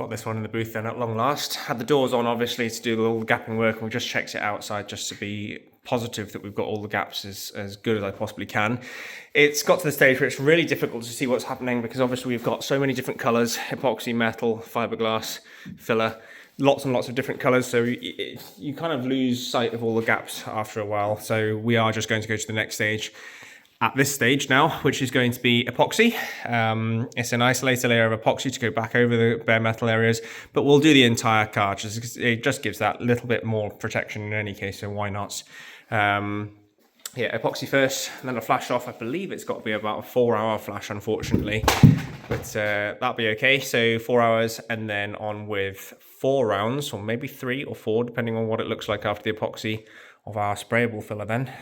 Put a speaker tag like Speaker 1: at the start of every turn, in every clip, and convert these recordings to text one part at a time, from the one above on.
Speaker 1: Got this one in the booth then at long last. Had the doors on obviously to do all the gapping work, and we just checked it outside just to be positive that we've got all the gaps as good as I possibly can. It's got to the stage where it's really difficult to see what's happening because obviously we've got so many different colours, epoxy, metal, fiberglass, filler, lots and lots of different colours, so you kind of lose sight of all the gaps after a while. So we are just going to go to the next stage at this stage now, which is going to be epoxy. It's an isolated layer of epoxy to go back over the bare metal areas, but we'll do the entire car just because it just gives that little bit more protection in any case, so why not? Yeah, epoxy first, and then a flash off. I believe it's got to be about a 4-hour flash, unfortunately, but that'll be okay. So 4 hours, and then on with 4 rounds, or maybe 3 or 4, depending on what it looks like after the epoxy, of our sprayable filler then.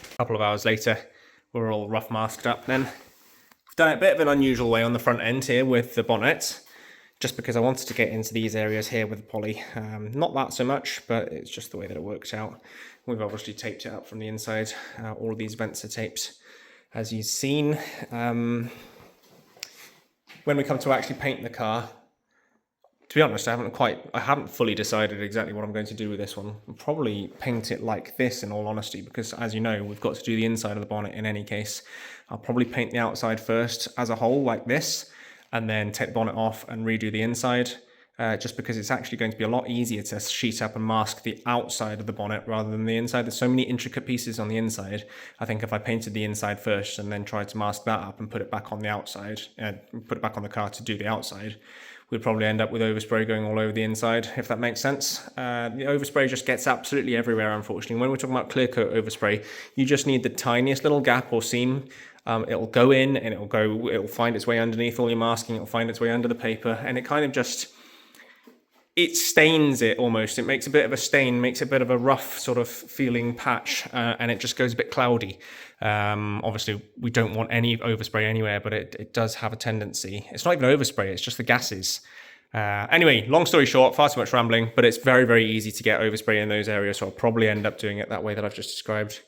Speaker 1: A couple of hours later, we're all rough masked up then. I've done it a bit of an unusual way on the front end here with the bonnet, just because I wanted to get into these areas here with the poly. Not that so much, but it's just the way that it works out. We've obviously taped it up from the inside. All of these vents are taped, as you've seen. When we come to actually paint the car, to be honest, I haven't fully decided exactly what I'm going to do with this one. I'll probably paint it like this, in all honesty, because as you know, we've got to do the inside of the bonnet in any case. I'll probably paint the outside first as a whole like this, and then take the bonnet off and redo the inside, just because it's actually going to be a lot easier to sheet up and mask the outside of the bonnet rather than the inside. There's so many intricate pieces on the inside. I think if I painted the inside first and then tried to mask that up and put it back on the outside, put it back on the car to do the outside, we'd probably end up with overspray going all over the inside, if that makes sense. The overspray just gets absolutely everywhere, unfortunately. When we're talking about clear coat overspray, you just need the tiniest little gap or seam. It'll go in and it'll find its way underneath all your masking, it'll find its way under the paper, and it kind of just, it stains it almost. It makes a bit of a stain, makes a bit of a rough sort of feeling patch, and it just goes a bit cloudy. Obviously, we don't want any overspray anywhere, but it does have a tendency. It's not even overspray, it's just the gases. Anyway, long story short, far too much rambling, but it's very, very easy to get overspray in those areas, so I'll probably end up doing it that way that I've just described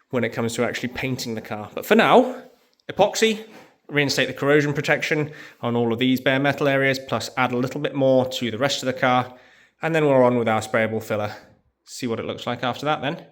Speaker 1: when it comes to actually painting the car. But for now, epoxy, reinstate the corrosion protection on all of these bare metal areas, plus add a little bit more to the rest of the car, and then we're on with our sprayable filler. See what it looks like after that then.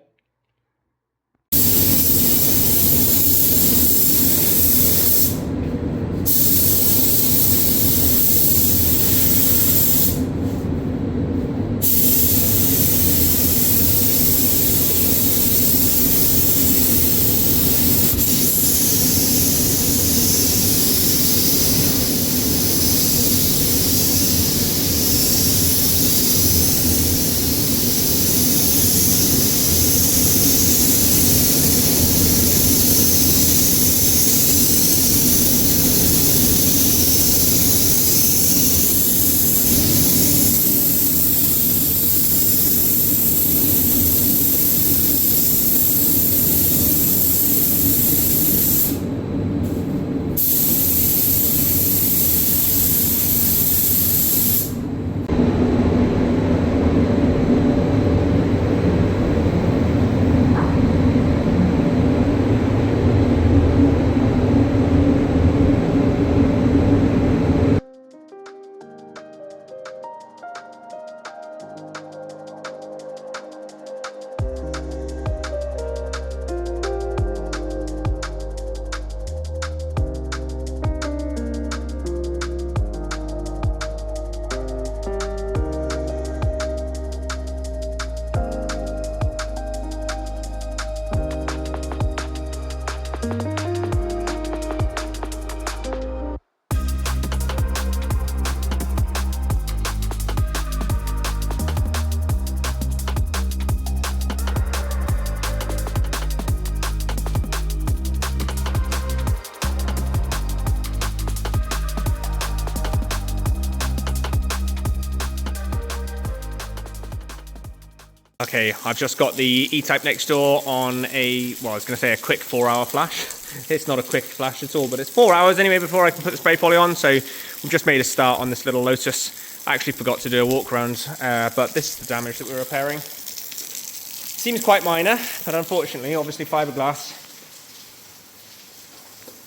Speaker 1: Okay, I've just got the E-Type next door on a, well, I was going to say a quick 4-hour flash. It's not a quick flash at all, but it's 4 hours anyway before I can put the spray poly on. So we've just made a start on this little Lotus. I actually forgot to do a walk around, but this is the damage that we're repairing. Seems quite minor, but unfortunately, obviously fiberglass,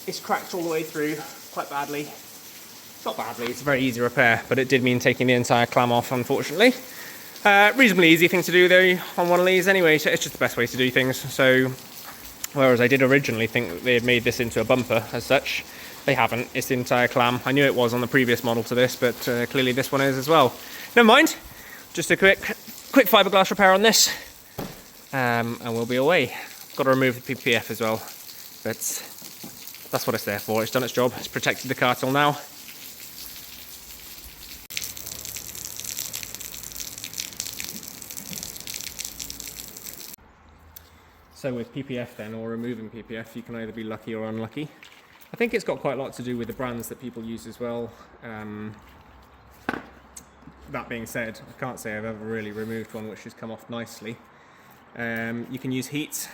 Speaker 1: it's cracked all the way through quite badly. Not badly, it's a very easy repair, but it did mean taking the entire clam off, unfortunately. Reasonably easy thing to do though on one of these anyway, so it's just the best way to do things. So, whereas I did originally think that they had made this into a bumper as such, they haven't. It's the entire clam. I knew it was on the previous model to this, but clearly this one is as well. Never mind, just a quick fiberglass repair on this, and we'll be away. Got to remove the PPF as well, but that's what it's there for. It's done its job. It's protected the car till now. So with PPF then, or removing PPF, you can either be lucky or unlucky. I think it's got quite a lot to do with the brands that people use as well. That being said, I can't say I've ever really removed one which has come off nicely. You can use heat,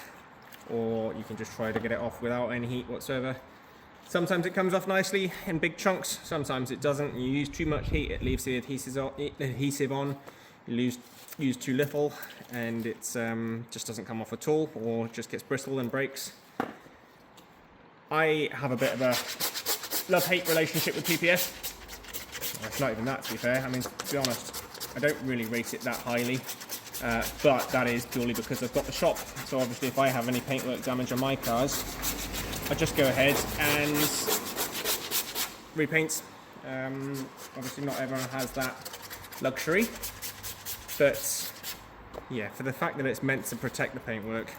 Speaker 1: or you can just try to get it off without any heat whatsoever. Sometimes it comes off nicely in big chunks, sometimes it doesn't. You use too much heat, it leaves the adhesive on. You use too little and it just doesn't come off at all, or just gets brittle and breaks. I have a bit of a love-hate relationship with PPF. It's not even that, to be fair. I mean, to be honest, I don't really rate it that highly, but that is purely because I've got the shop. So obviously if I have any paintwork damage on my cars, I just go ahead and repaint. Obviously not everyone has that luxury, but yeah, for the fact that it's meant to protect the paintwork,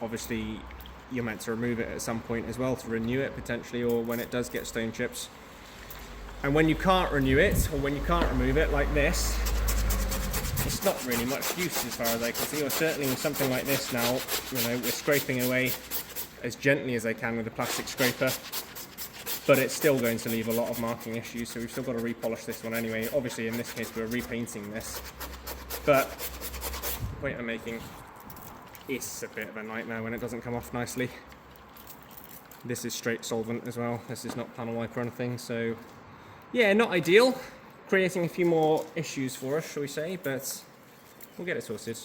Speaker 1: obviously you're meant to remove it at some point as well to renew it potentially, or when it does get stone chips. And when you can't renew it, or when you can't remove it like this, it's not really much use as far as I can see, or certainly with something like this now, you know, we're scraping away as gently as I can with a plastic scraper, but it's still going to leave a lot of marking issues, so we've still got to repolish this one anyway. Obviously in this case we're repainting this, but the point I'm making, it's a bit of a nightmare when it doesn't come off nicely. This is straight solvent as well, this is not panel wipe or anything, so yeah, not ideal. Creating a few more issues for us, shall we say, but we'll get it sorted.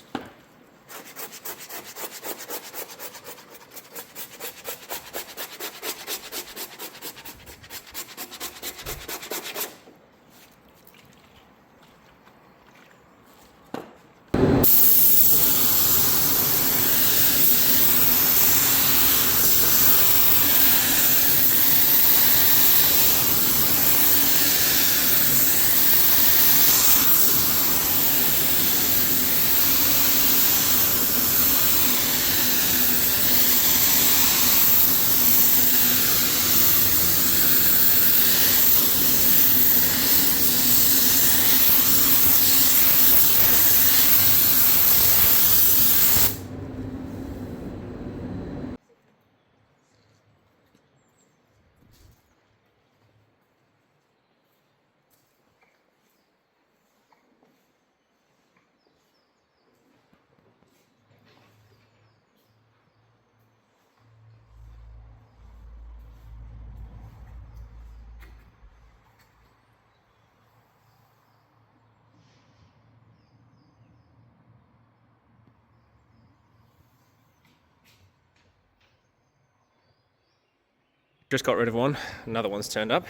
Speaker 1: Just got rid of one, another one's turned up.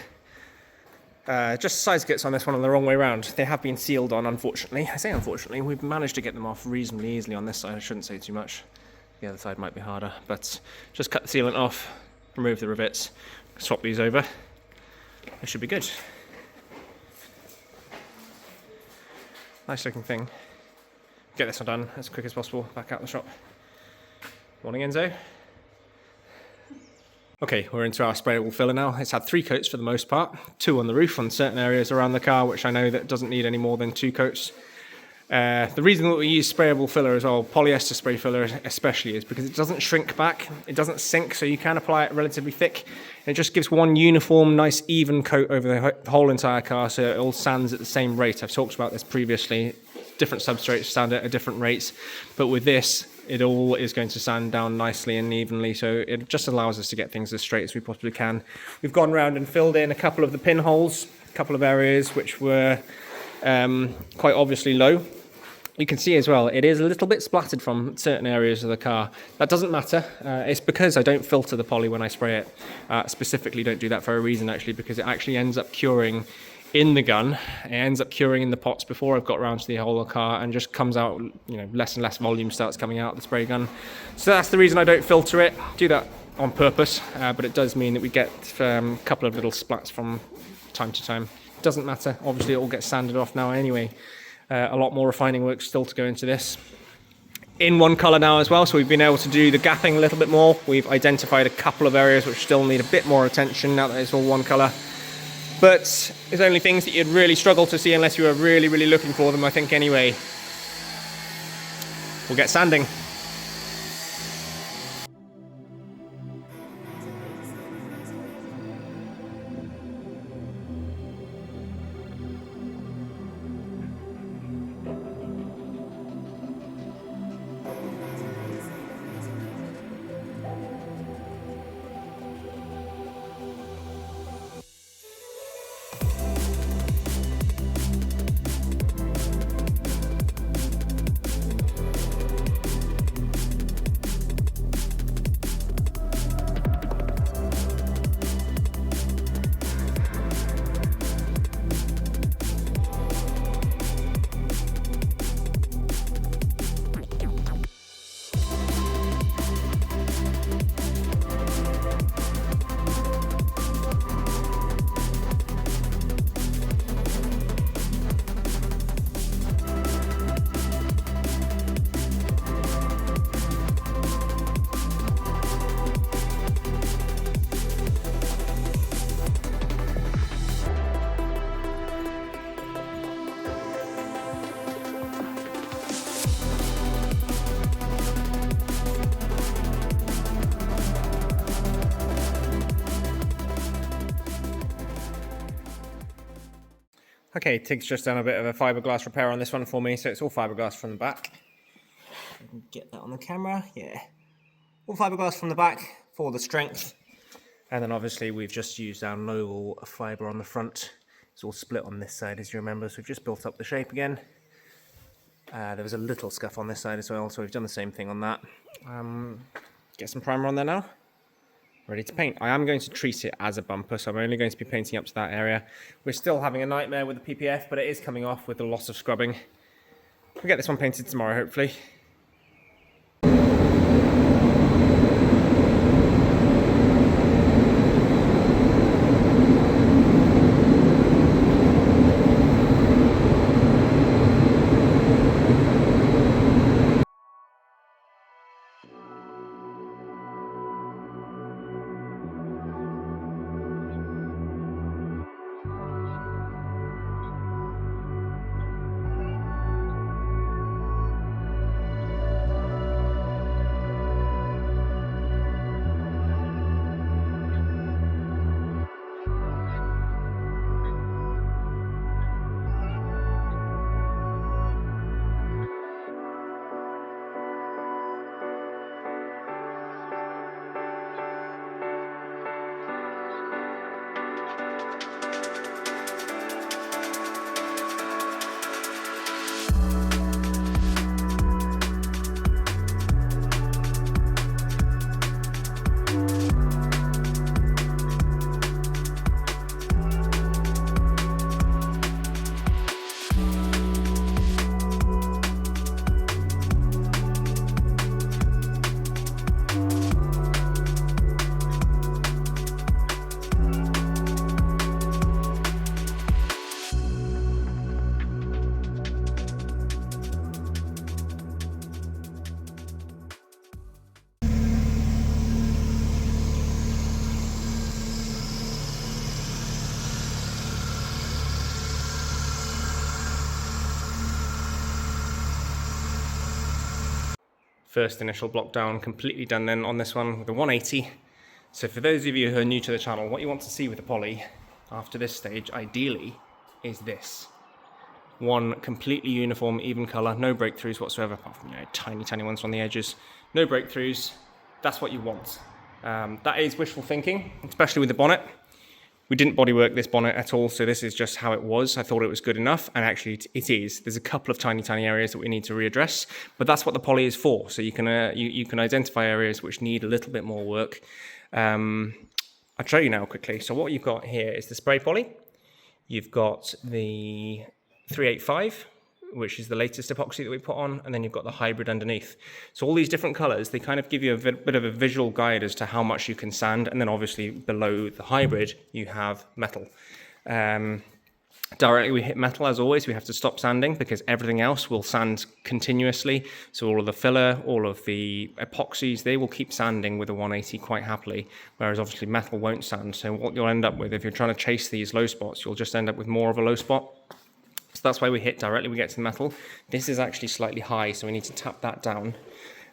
Speaker 1: Just size kits on this one on the wrong way around. They have been sealed on, unfortunately. I say unfortunately, we've managed to get them off reasonably easily on this side. I shouldn't say too much. The other side might be harder, but just cut the sealant off, remove the rivets, swap these over. It should be good. Nice looking thing. Get this one done as quick as possible, back out the shop. Morning, Enzo. Okay, we're into our sprayable filler now. It's had 3 coats for the most part, 2 on the roof on certain areas around the car, which I know that doesn't need any more than 2 coats. The reason that we use sprayable filler as well, polyester spray filler especially, is because it doesn't shrink back, it doesn't sink, so you can apply it relatively thick. And it just gives one uniform, nice, even coat over the whole entire car, so it all sands at the same rate. I've talked about this previously. different substrates sand at different rates, but with this, it all is going to sand down nicely and evenly, so it just allows us to get things as straight as we possibly can. We've gone around and filled in a couple of the pinholes, a couple of areas which were quite obviously low. You can see as well, it is a little bit splattered from certain areas of the car. That doesn't matter. It's because I don't filter the poly when I spray it. Specifically don't do that for a reason, actually, because it actually ends up curing in the gun. It ends up curing in the pots before I've got around to the whole of the car, and just comes out, you know, less and less volume starts coming out of the spray gun. So that's the reason I don't filter it. Do that on purpose, but it does mean that we get a couple of little splats from time to time. It doesn't matter. Obviously, it all gets sanded off now anyway. A lot more refining work still to go into this. In one colour now as well, so we've been able to do the gapping a little bit more. We've identified a couple of areas which still need a bit more attention now that it's all one colour. But it's only things that you'd really struggle to see unless you were really, really looking for them, I think, anyway. We'll get sanding. Okay, Tig's just done a bit of a fiberglass repair on this one for me, so it's all fiberglass from the back. I can get that on the camera, yeah. All fiberglass from the back for the strength. And then obviously we've just used our noble fibre on the front. It's all split on this side, as you remember, so we've just built up the shape again. There was a little scuff on this side as well, so we've done the same thing on that. Get some primer on there now. Ready to paint. I am going to treat it as a bumper, so I'm only going to be painting up to that area. We're still having a nightmare with the PPF, but it is coming off with a lot of scrubbing. We'll get this one painted tomorrow, hopefully. First initial block down, completely done then on this one with a 180. So for those of you who are new to the channel, what you want to see with the poly after this stage, ideally, is this. one completely uniform, even color, no breakthroughs whatsoever, apart from, you know, tiny ones on the edges. No breakthroughs. That's what you want. That is wishful thinking, especially with the bonnet. We didn't bodywork this bonnet at all, so this is just how it was. I thought it was good enough, and actually it is. There's a couple of tiny areas that we need to readdress, but that's what the poly is for. So you can identify areas which need a little bit more work. I'll show you now quickly. So what you've got here is the spray poly. You've got the 385, which is the latest epoxy that we put on, and then you've got the hybrid underneath. So all these different colors, they kind of give you a bit of a visual guide as to how much you can sand, and then obviously below the hybrid, you have metal. Directly we hit metal as always, we have to stop sanding because everything else will sand continuously. So all of the filler, all of the epoxies, they will keep sanding with a 180 quite happily, whereas obviously metal won't sand. So what you'll end up with, if you're trying to chase these low spots, you'll just end up with more of a low spot. So that's why we hit directly, we get to the metal. This is actually slightly high, so we need to tap that down.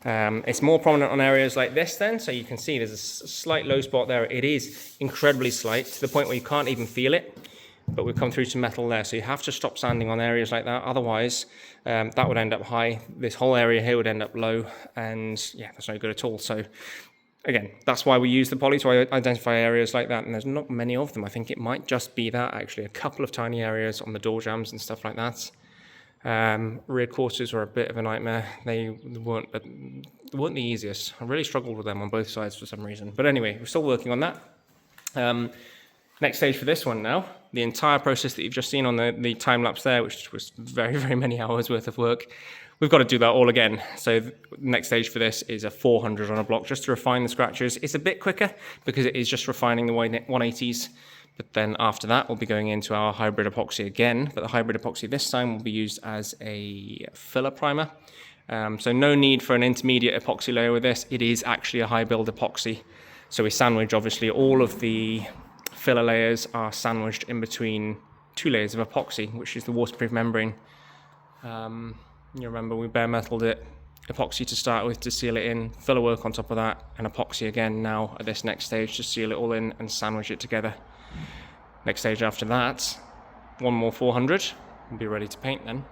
Speaker 1: It's more prominent on areas like this then, so you can see there's a slight low spot there. It is incredibly slight, to the point where you can't even feel it, but we've come through to metal there. So you have to stop sanding on areas like that, otherwise that would end up high. This whole area here would end up low, and yeah, that's no good at all. So again, that's why we use the poly, to identify areas like that, and there's not many of them. I think it might just be that, actually, a couple of tiny areas on the door jambs and stuff like that. Rear quarters were a bit of a nightmare. They weren't the easiest. I really struggled with them on both sides for some reason. But anyway, we're still working on that. Next stage for this one now, the entire process that you've just seen on the time lapse there, which was very many hours worth of work, we've got to do that all again. So the next stage for this is a 400 on a block, just to refine the scratches. It's a bit quicker because it is just refining the 180s. But then after that, we'll be going into our hybrid epoxy again. But the hybrid epoxy this time will be used as a filler primer. So no need for an intermediate epoxy layer with this. It is actually a high build epoxy. So we sandwich, obviously, all of the filler layers are sandwiched in between two layers of epoxy, which is the waterproof membrane. You remember we bare metaled it, epoxy to start with to seal it in, filler work on top of that, and epoxy again now at this next stage to seal it all in and sandwich it together. Next stage after that, one more 400, we'll be ready to paint then.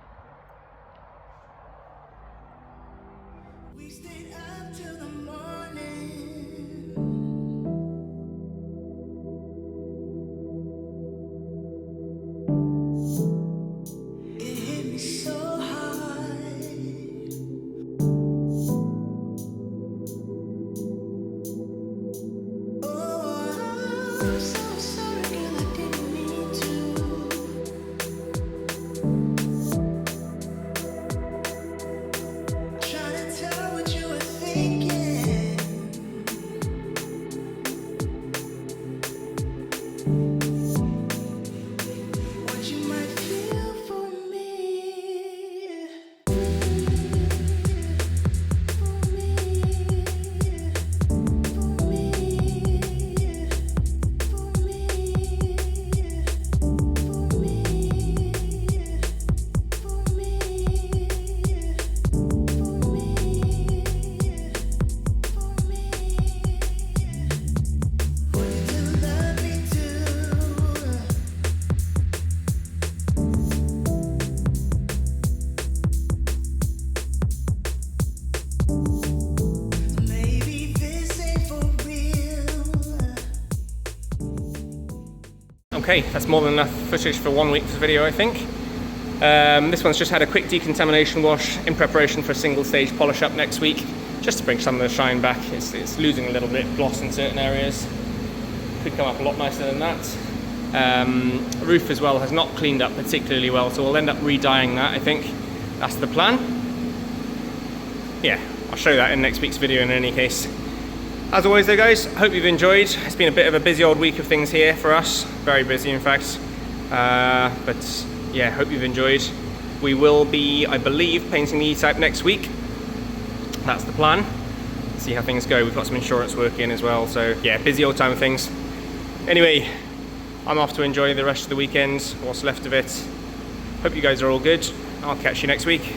Speaker 1: Okay, that's more than enough footage for 1 week's video, I think. This one's just had a quick decontamination wash in preparation for a single stage polish up next week, just to bring some of the shine back. It's losing a little bit of gloss in certain areas. Could come up a lot nicer than that. Roof as well has not cleaned up particularly well, so we'll end up re-dyeing that, I think. That's the plan. Yeah, I'll show you that in next week's video in any case. As always though guys, hope you've enjoyed. It's been a bit of a busy old week of things here for us. Very busy in fact. But yeah, hope you've enjoyed. We will be, I believe, painting the E-Type next week. That's the plan. See how things go. We've got some insurance work in as well. So yeah, busy old time of things. Anyway, I'm off to enjoy the rest of the weekend, what's left of it. Hope you guys are all good. I'll catch you next week.